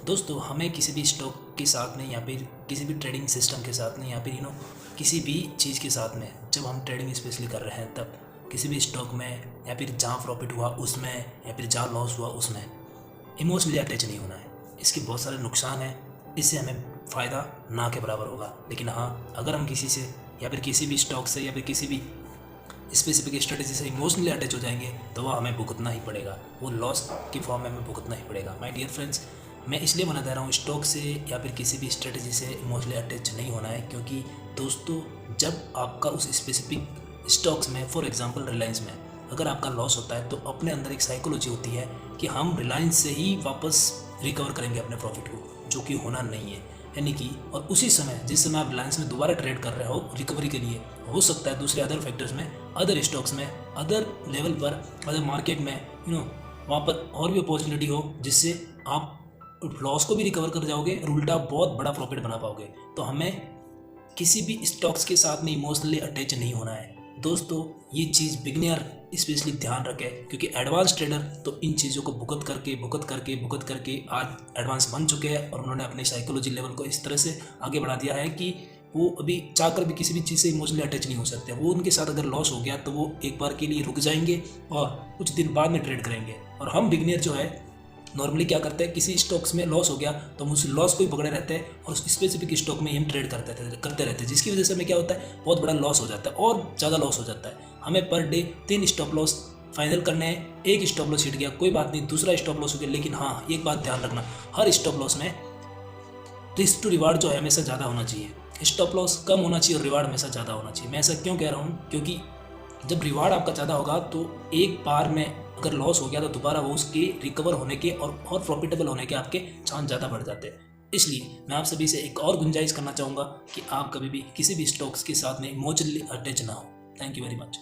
दोस्तों हमें किसी भी स्टॉक के साथ में या फिर किसी भी ट्रेडिंग सिस्टम के साथ में या फिर किसी भी चीज़ के साथ में जब हम ट्रेडिंग स्पेशली कर रहे हैं तब किसी भी स्टॉक में या फिर जहाँ प्रॉफिट हुआ उसमें या फिर जहाँ लॉस हुआ उसमें इमोशनली अटैच नहीं होना है। इसके बहुत सारे नुकसान हैं, इससे हमें फ़ायदा ना के बराबर होगा। लेकिन हाँ, अगर हम किसी से या फिर किसी भी स्टॉक से या फिर किसी भी स्पेसिफिक स्ट्रेटेजी से इमोशनली अटैच हो जाएंगे तो वह हमें भुगतना ही पड़ेगा, वो लॉस की फॉर्म में हमें भुगतना ही पड़ेगा। माय डियर फ्रेंड्स, मैं इसलिए मना दे रहा हूँ स्टॉक से या फिर किसी भी स्ट्रेटेजी से इमोशनली अटैच नहीं होना है, क्योंकि दोस्तों जब आपका उस स्पेसिफिक स्टॉक्स में, फॉर एग्जांपल रिलायंस में, अगर आपका लॉस होता है तो अपने अंदर एक साइकोलॉजी होती है कि हम रिलायंस से ही वापस रिकवर करेंगे अपने प्रॉफिट को, जो कि होना नहीं है। यानी कि और उसी समय जिस समय आप रिलायंस में दोबारा ट्रेड कर रहे हो रिकवरी के लिए, हो सकता है दूसरे अदर फैक्टर्स में, अदर स्टॉक्स में, अदर लेवल पर, अदर मार्केट में वहाँ पर और भी अपॉर्चुनिटी हो जिससे आप लॉस को भी रिकवर कर जाओगे और उल्टा बहुत बड़ा प्रॉफिट बना पाओगे। तो हमें किसी भी स्टॉक्स के साथ में इमोशनली अटैच नहीं होना है। दोस्तों ये चीज़ बिगिनर स्पेशली ध्यान रखें, क्योंकि एडवांस ट्रेडर तो इन चीज़ों को भुगत करके आज एडवांस बन चुके हैं और उन्होंने अपने साइकोलॉजी लेवल को इस तरह से आगे बढ़ा दिया है कि वो अभी चाहकर भी किसी भी चीज़ से इमोशनली अटैच नहीं हो सकते। वो उनके साथ अगर लॉस हो गया तो वो एक बार के लिए रुक जाएंगे और कुछ दिन बाद में ट्रेड करेंगे। और हम बिगिनर जो है नॉर्मली क्या करते हैं, किसी स्टॉक्स में लॉस हो गया तो हम उस लॉस को ही पकड़े रहते हैं और उस स्पेसिफिक स्टॉक में ही हम ट्रेड करते रहते हैं, जिसकी वजह से हमें क्या होता है, बहुत बड़ा लॉस हो जाता है और ज़्यादा लॉस हो जाता है। हमें per day 3 stop loss final करने हैं। एक स्टॉप लॉस हिट गया कोई बात नहीं, दूसरा स्टॉप लॉस हो गया, लेकिन हाँ एक बात ध्यान रखना, हर स्टॉप लॉस में रिस्क टू रिवार्ड जो है हमेशा ज़्यादा होना चाहिए। स्टॉप लॉस कम होना चाहिए और रिवार्ड हमेशा ज़्यादा होना चाहिए। मैं ऐसा क्यों कह रहा हूँ, क्योंकि जब रिवार्ड आपका ज़्यादा होगा तो एक बार में अगर लॉस हो गया तो दोबारा वो उसके रिकवर होने के और प्रॉफिटेबल होने के आपके चांस ज़्यादा बढ़ जाते हैं। इसलिए मैं आप सभी से एक और गुंजाइश करना चाहूँगा कि आप कभी भी किसी भी स्टॉक्स के साथ में इमोशनली अटैच ना हो। Thank you very much.